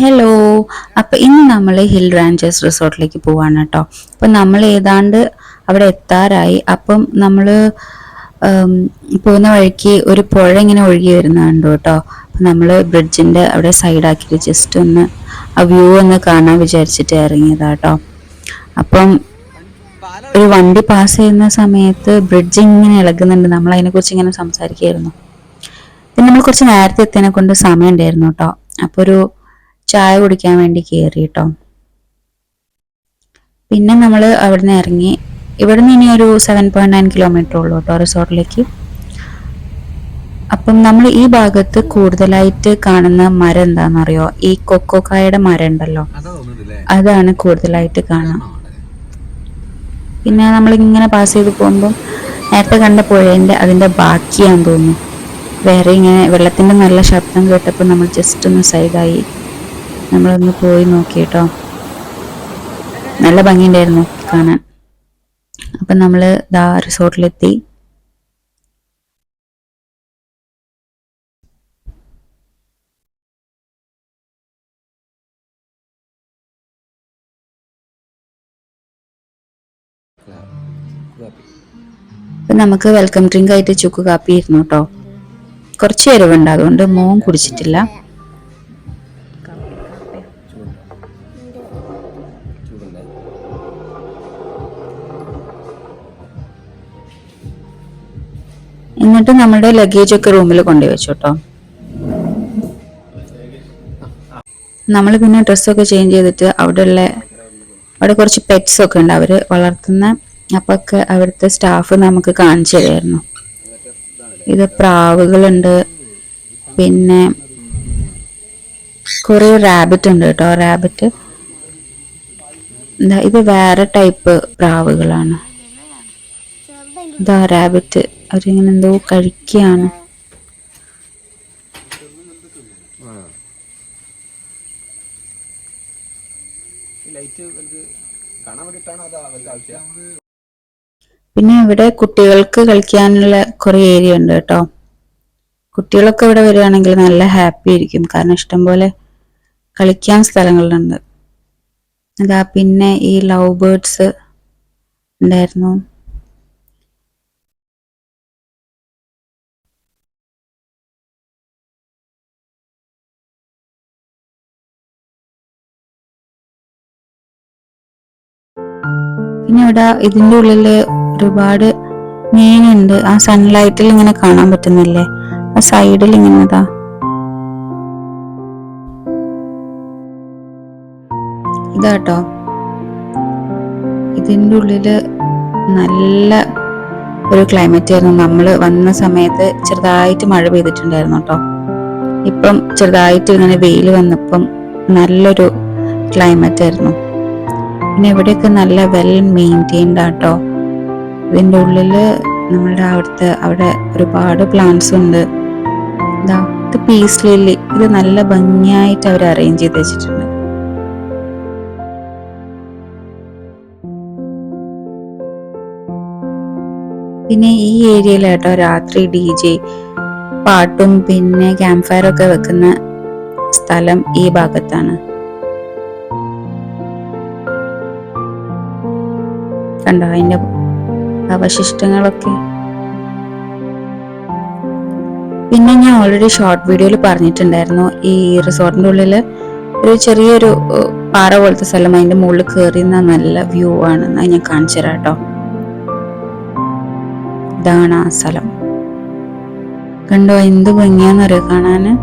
Hello. അപ്പം ഇന്ന് നമ്മൾ ഹിൽ റാഞ്ചേഴ്സ് റിസോർട്ടിലേക്ക് പോവാണ് കേട്ടോ. അപ്പം നമ്മൾ ഏതാണ്ട് അവിടെ എത്താറായി. അപ്പം നമ്മൾ പോകുന്ന വഴിക്ക് ഒരു പുഴ ഇങ്ങനെ ഒഴുകി വരുന്നുണ്ട് കേട്ടോ. അപ്പം നമ്മൾ ബ്രിഡ്ജിൻ്റെ അവിടെ സൈഡാക്കിയിട്ട് ജസ്റ്റ് ഒന്ന് ആ വ്യൂ ഒന്ന് കാണാൻ വിചാരിച്ചിട്ട് ഇറങ്ങിയതാ കേട്ടോ. അപ്പം ഒരു വണ്ടി പാസ് ചെയ്യുന്ന സമയത്ത് ബ്രിഡ്ജ് ഇങ്ങനെ ഇളകുന്നുണ്ട്. നമ്മൾ അതിനെക്കുറിച്ച് ഇങ്ങനെ സംസാരിക്കുകയായിരുന്നു. പിന്നെ നമ്മൾ കുറച്ച് നേരത്തെ എത്തിയതിനെ കൊണ്ട് സമയം ഉണ്ടായിരുന്നു കേട്ടോ. അപ്പോൾ ഒരു ചായ കുടിക്കാൻ വേണ്ടി കയറി കേട്ടോ. പിന്നെ നമ്മൾ അവിടെ നിന്ന് ഇറങ്ങി. ഇവിടെ നിന്ന് ഇനി ഒരു 7.9 കിലോമീറ്റർ ഉള്ളൂ കേട്ടോ റിസോർട്ടിലേക്ക്. അപ്പം നമ്മൾ ഈ ഭാഗത്ത് കൂടുതലായിട്ട് കാണുന്ന മരം എന്താണെന്നറിയോ? ഈ കൊക്കോക്കായുടെ മരം ഉണ്ടല്ലോ, അതാണ് കൂടുതലായിട്ട് കാണാം. പിന്നെ നമ്മളിങ്ങനെ പാസ് ചെയ്ത് പോകുമ്പം നേരത്തെ കണ്ട പുഴേൻ്റെ അതിൻ്റെ ബാക്കിയാന്ന് തോന്നുന്നു. വേറെ ഇങ്ങനെ വെള്ളത്തിൻ്റെ നല്ല ശബ്ദം കേട്ടപ്പോൾ നമ്മൾ ജസ്റ്റ് ഒന്ന് സൈഡായി നമ്മളൊന്ന് പോയി നോക്കി കേട്ടോ. നല്ല ഭംഗിയുണ്ടായിരുന്നു കാണാൻ. അപ്പം നമ്മൾ ദാ റിസോർട്ടിലെത്തി. അപ്പം നമുക്ക് വെൽക്കം ഡ്രിങ്ക് ആയിട്ട് ചുക്ക് കാപ്പി ആയിരുന്നു കേട്ടോ. കുറച്ച് എരിവുണ്ട്, അതുകൊണ്ട് മോൻ കുടിച്ചിട്ടില്ല. എന്നിട്ട് നമ്മുടെ ലഗേജ് ഒക്കെ റൂമിൽ കൊണ്ടുപോയി വെച്ചു കേട്ടോ. നമ്മൾ പിന്നെ ഡ്രസ്സൊക്കെ ചേഞ്ച് ചെയ്തിട്ട് അവിടെ കുറച്ച് പെറ്റ്സ് ഒക്കെ ഉണ്ട് അവർ വളർത്തുന്ന. അപ്പോൾ ഒക്കെ അവിടുത്തെ സ്റ്റാഫ് നമുക്ക് കാണിച്ചു തരുമായിരുന്നു. ഇത് പ്രാവുകളുണ്ട്, പിന്നെ കുറേ റാബിറ്റ് ഉണ്ട് കേട്ടോ. റാബിറ്റ് എന്താ, ഇത് വേറെ ടൈപ്പ് പ്രാവുകളാണ്. ഇതാ റാബിറ്റ്, അവരിങ്ങനെ എന്തോ കഴിക്കുകയാണ്. പിന്നെ ഇവിടെ കുട്ടികൾക്ക് കളിക്കാനുള്ള കുറെ ഏരിയ ഉണ്ട് കേട്ടോ. കുട്ടികളൊക്കെ ഇവിടെ വരികയാണെങ്കിൽ നല്ല ഹാപ്പി ആയിരിക്കും, കാരണം ഇഷ്ടംപോലെ കളിക്കാൻ സ്ഥലങ്ങളുണ്ട്. അതാ പിന്നെ ഈ ലവ് ബേർഡ്സ് ഉണ്ടായിരുന്നു. പിന്നെ ഇവിടെ ഇതിൻ്റെ ഉള്ളില് ഒരുപാട് മീനുണ്ട്. ആ സൺലൈറ്റിൽ ഇങ്ങനെ കാണാൻ പറ്റുന്നില്ലേ, ആ സൈഡിൽ ഇങ്ങനെതാ. ഇതാട്ടോ, ഇതിൻ്റെ ഉള്ളില് നല്ല ഒരു ക്ലൈമറ്റ് ആയിരുന്നു. നമ്മൾ വന്ന സമയത്ത് ചെറുതായിട്ട് മഴ പെയ്തിട്ടുണ്ടായിരുന്നു കേട്ടോ. ഇപ്പം ചെറുതായിട്ട് ഇങ്ങനെ വെയിൽ വന്നപ്പം നല്ലൊരു ക്ലൈമറ്റ് ആയിരുന്നു. പിന്നെ ഇവിടെയൊക്കെ നല്ല വെൽ മെയിൻറ്റെയിൻഡ് ആട്ടോ. ഇതിൻ്റെ ഉള്ളില് നമ്മളുടെ അവിടെ ഒരുപാട് പ്ലാന്റ്സ് ഉണ്ട്. ഇത് പീസ് ലില്ലി, ഇത് നല്ല ഭംഗിയായിട്ട് അവർ അറേഞ്ച് ചെയ്ത് വെച്ചിട്ടുണ്ട്. പിന്നെ ഈ ഏരിയയിലാട്ടോ രാത്രി DJ പാട്ടും പിന്നെ ക്യാമ്പ് ഫയർ ഒക്കെ വെക്കുന്ന സ്ഥലം ഈ ഭാഗത്താണ്. കണ്ടോ അതിന്റെ അവശിഷ്ടങ്ങളൊക്കെ. പിന്നെ ഞാൻ ഓൾറെഡി ഷോർട്ട് വീഡിയോയിൽ പറഞ്ഞിട്ടുണ്ടായിരുന്നു, ഈ റിസോർട്ടിന്റെ ഉള്ളില് ഒരു ചെറിയൊരു പാറ പോലത്തെ സ്ഥലം, അതിന്റെ മുകളിൽ കയറി നല്ല വ്യൂ ആണ്. അത് ഞാൻ കാണിച്ചു തരാം കേട്ടോ. ഇതാണ് ആ സ്ഥലം. കണ്ടോ എന്ത് ഭംഗിയാന്നറിയോ കാണാന്.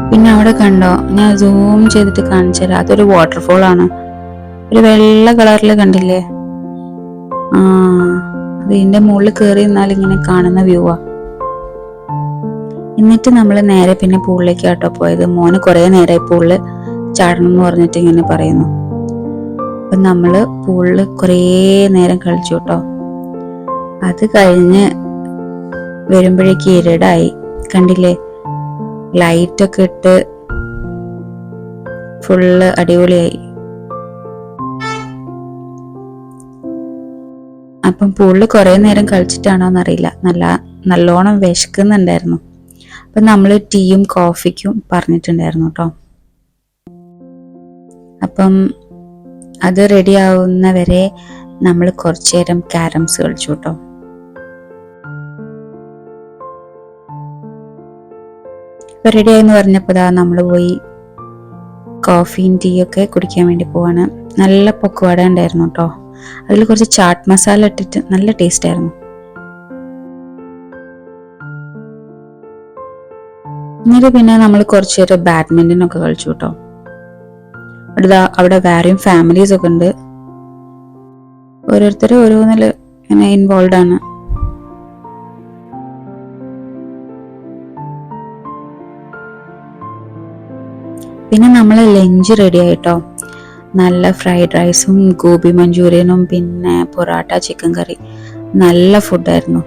പിന്നെ അവിടെ കണ്ടോ, ഞാൻ സൂം ചെയ്തിട്ട് കാണിച്ചു തരാം. അതൊരു വാട്ടർഫോൾ ആണ്, ഒരു വെള്ള കളറിൽ കണ്ടില്ലേ. അത് ഇതിന്റെ മുകളിൽ കയറി നിന്നാൽ ഇങ്ങനെ കാണുന്ന വ്യൂ ആ. എന്നിട്ട് നമ്മൾ നേരെ പിന്നെ പൂളിലേക്ക് ആട്ടോ പോയത്. മോന് കുറെ നേരമായി പൂളില് ചാടണം എന്ന് പറഞ്ഞിട്ട് ഇങ്ങനെ പറയുന്നു. അപ്പം നമ്മൾ പൂളിൽ കുറേ നേരം കളിച്ചു കേട്ടോ. അത് കഴിഞ്ഞ് വരുമ്പോഴേക്ക് ഇരുടായി. കണ്ടില്ലേ, ലൈറ്റൊക്കെ ഇട്ട് ഫുള്ള് അടിപൊളിയായി. അപ്പം പൂളിൽ കുറേ നേരം കളിച്ചിട്ടാണോന്നറിയില്ല, നല്ലോണം വിശക്കുന്നുണ്ടായിരുന്നു. അപ്പം നമ്മൾ ടീയും കോഫിക്കും പറഞ്ഞിട്ടുണ്ടായിരുന്നു കേട്ടോ. അപ്പം അത് റെഡി ആവുന്നവരെ നമ്മൾ കുറച്ചു നേരം ക്യാരംസ് കളിച്ചു കേട്ടോ. ഇപ്പം റെഡി ആയെന്ന് പറഞ്ഞപ്പോൾ നമ്മൾ പോയി കോഫിയും ടീയൊക്കെ കുടിക്കാൻ വേണ്ടി പോവാണ്. നല്ല പൊക്കുവട ഉണ്ടായിരുന്നു കേട്ടോ. അതിൽ കുറച്ച് ചാട്ട് മസാല ഇട്ടിട്ട് നല്ല ടേസ്റ്റ് ആയിരുന്നു. എന്നിട്ട് പിന്നെ നമ്മൾ കുറച്ച് നേരം ബാഡ്മിൻ്റൺ ഒക്കെ കളിച്ചു കേട്ടോ. അവിടെ വേറെയും ഫാമിലീസ് ഒക്കെ ഉണ്ട്. ഓരോരുത്തരും ഓരോന്നിൽ ഇങ്ങനെ ഇൻവോൾവ് ആണ്. പിന്നെ നമ്മൾ ലഞ്ച് റെഡി ആയിട്ടോ. നല്ല ഫ്രൈഡ് റൈസും ഗോബി മഞ്ചൂരിയനും പിന്നെ പൊറാട്ട, ചിക്കൻ കറി, നല്ല ഫുഡായിരുന്നു.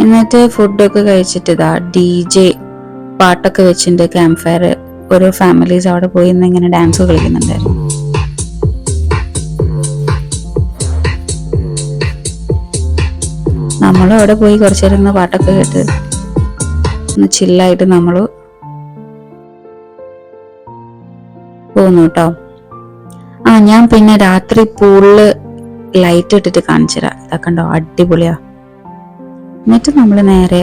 എന്നിട്ട് ഫുഡൊക്കെ കഴിച്ചിട്ട് DJ പാട്ടൊക്കെ വെച്ചിട്ടുണ്ട്, ക്യാമ്പ് ഫയർ. ഓരോ ഫാമിലീസ് അവിടെ പോയി ഇങ്ങനെ ഡാൻസ് കളിക്കുന്നുണ്ടായിരുന്നു. നമ്മളും അവിടെ പോയി കുറച്ചു നേരം പാട്ടൊക്കെ കേട്ട് ഒന്ന് ചില്ലായിട്ട് നമ്മൾ പോന്നു കേട്ടോ. ഞാൻ പിന്നെ രാത്രി പൂളില് ലൈറ്റ് ഇട്ടിട്ട് കാണിച്ചു തരാം. ഇതൊക്കെ ഉണ്ടോ, അടിപൊളിയാ. എന്നിട്ട് നമ്മൾ നേരെ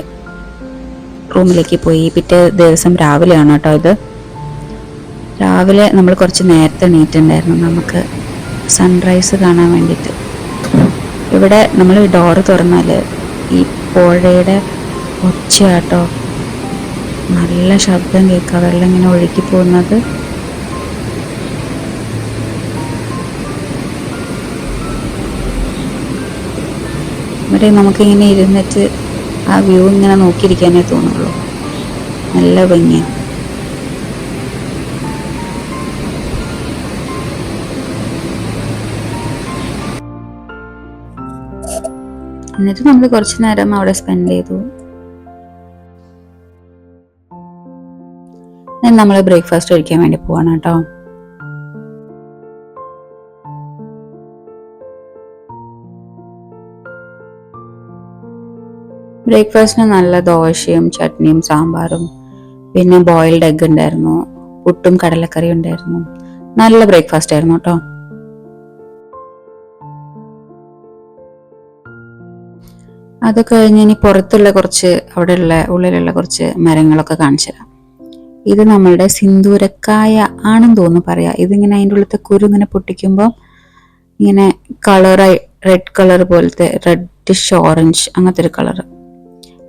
റൂമിലേക്ക് പോയി. പിറ്റേ ദിവസം രാവിലെയാണ് കേട്ടോ ഇത്. രാവിലെ നമ്മൾ കുറച്ച് നേരത്തെ എണീറ്റുണ്ടായിരുന്നു നമുക്ക് സൺറൈസ് കാണാൻ വേണ്ടിയിട്ട്. ഇവിടെ നമ്മൾ ഡോറ് തുറന്നാൽ ഈ പുഴയുടെ ഒച്ചയാട്ടോ, നല്ല ശബ്ദം കേൾക്കാം, വെള്ളം ഇങ്ങനെ ഒഴുകി പോകുന്നത്. ഇവിടെ നമുക്കിങ്ങനെ ഇരുന്നിട്ട് ആ വ്യൂ ഇങ്ങനെ നോക്കിയിരിക്കാനേ തോന്നുള്ളൂ. നല്ല ഭംഗിയാണ്. എന്നിട്ട് നമ്മൾ കുറച്ച് നേരം അവിടെ സ്പെൻഡ് ചെയ്തു. നമ്മൾ ബ്രേക്ക്ഫാസ്റ്റ് കഴിക്കാൻ വേണ്ടി പോവാണ് കേട്ടോ. ബ്രേക്ക്ഫാസ്റ്റിന് നല്ല ദോശയും ചട്നിയും സാമ്പാറും പിന്നെ ബോയിൽഡ് എഗ് ഉണ്ടായിരുന്നു, പുട്ടും കടലക്കറിയും ഉണ്ടായിരുന്നു. നല്ല ബ്രേക്ക്ഫാസ്റ്റ് ആയിരുന്നു കേട്ടോ. അതൊക്കെ കഴിഞ്ഞ് ഇനി പുറത്തുള്ള കുറച്ച് ഉള്ളിലുള്ള കുറച്ച് മരങ്ങളൊക്കെ കാണിച്ചു തരാം. ഇത് നമ്മളുടെ സിന്ദൂരക്കായ ആണെന്ന് തോന്നുന്നു പറയാ. ഇതിങ്ങനെ അതിൻ്റെ ഉള്ളിലത്തെ കുരു ഇങ്ങനെ പൊട്ടിക്കുമ്പോൾ ഇങ്ങനെ കളറായി റെഡ് കളർ പോലത്തെ, റെഡിഷ് ഓറഞ്ച് അങ്ങനത്തെ ഒരു കളർ.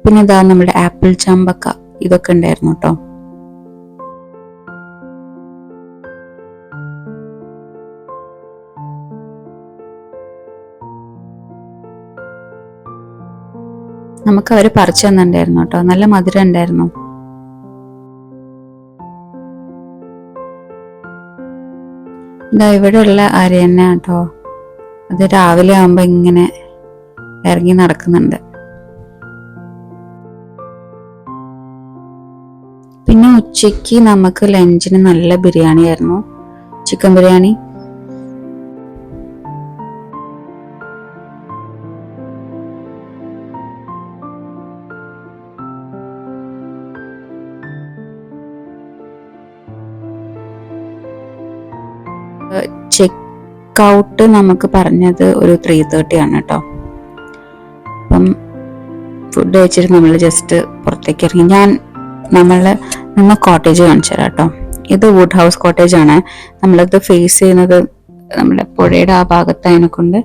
പിന്നെ ഇതാ നമ്മുടെ ആപ്പിൾ ചമ്പക്ക, ഇതൊക്കെ ഉണ്ടായിരുന്നു കേട്ടോ. നമുക്ക് അവർ പറിച്ചു തന്നിട്ടുണ്ടായിരുന്നു കേട്ടോ. നല്ല മധുരം ഉണ്ടായിരുന്നു. ഇതാ ഇവിടെയുള്ള അരയന്ന കേട്ടോ. അത് രാവിലെ ആകുമ്പോൾ ഇങ്ങനെ ഇറങ്ങി നടക്കുന്നുണ്ട്. പിന്നെ ഉച്ചയ്ക്ക് നമുക്ക് ലഞ്ചിന് നല്ല ബിരിയാണി ആയിരുന്നു, ചിക്കൻ ബിരിയാണി. ചെക്ക് ഔട്ട് നമുക്ക് പറഞ്ഞത് ഒരു 3:30 ആണ് കേട്ടോ. അപ്പം ഫുഡ് കഴിച്ചിട്ട് നമ്മൾ ജസ്റ്റ് പുറത്തേക്ക് ഇറങ്ങി. നമ്മൾ നിന്ന് കോട്ടേജ് കാണിച്ചു തരാം കേട്ടോ. ഇത് വുഡ് ഹൗസ് കോട്ടേജ് ആണ്. നമ്മളത് ഫേസ് ചെയ്യുന്നത് നമ്മുടെ പുഴയുടെ ആ ഭാഗത്തായതിനെ കൊണ്ട്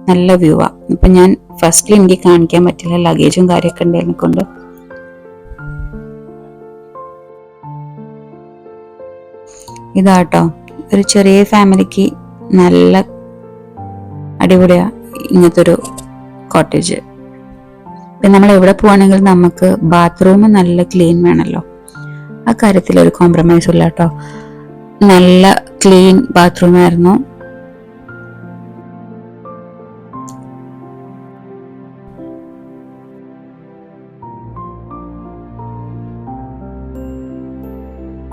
നല്ല വ്യൂ ആ. ഇപ്പൊ ഞാൻ ഫസ്റ്റിൽ എനിക്ക് കാണിക്കാൻ പറ്റില്ല, ലഗേജും കാര്യമൊക്കെ ഉണ്ടായതിനെ കൊണ്ട്. ഇതാട്ടോ ഒരു ചെറിയ ഫാമിലിക്ക് നല്ല അടിപൊളിയാ ഇങ്ങനത്തെ ഒരു കോട്ടേജ്. പിന്നെ നമ്മൾ എവിടെ പോവാണെങ്കിലും നമുക്ക് ബാത്റൂം നല്ല ക്ലീൻ വേണമല്ലോ. ആ കാര്യത്തിൽ ഒരു കോംപ്രമൈസും ഇല്ല കേട്ടോ. നല്ല ക്ലീൻ ബാത്റൂം ആയിരുന്നു.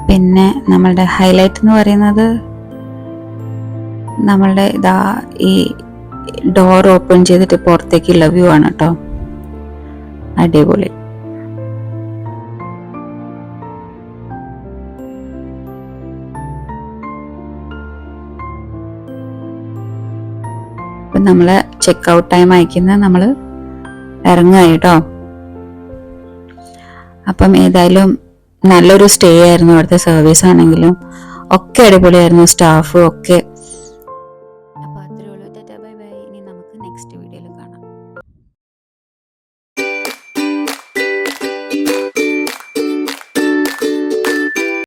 പിന്നെ നമ്മളുടെ ഹൈലൈറ്റ് എന്ന് പറയുന്നത് നമ്മളുടെ ഇതാ ഈ ഡോർ ഓപ്പൺ ചെയ്തിട്ട് പുറത്തേക്കുള്ള വ്യൂ ആണ് കേട്ടോ. അടിപൊളി. ഇപ്പം നമ്മള് ചെക്ക് ഔട്ട് ടൈം അയക്കുന്ന നമ്മൾ ഇറങ്ങുക കേട്ടോ. അപ്പം ഏതായാലും നല്ലൊരു സ്റ്റേ ആയിരുന്നു. അവിടുത്തെ സർവീസ് ആണെങ്കിലും ഒക്കെ അടിപൊളിയായിരുന്നു. സ്റ്റാഫും ഒക്കെ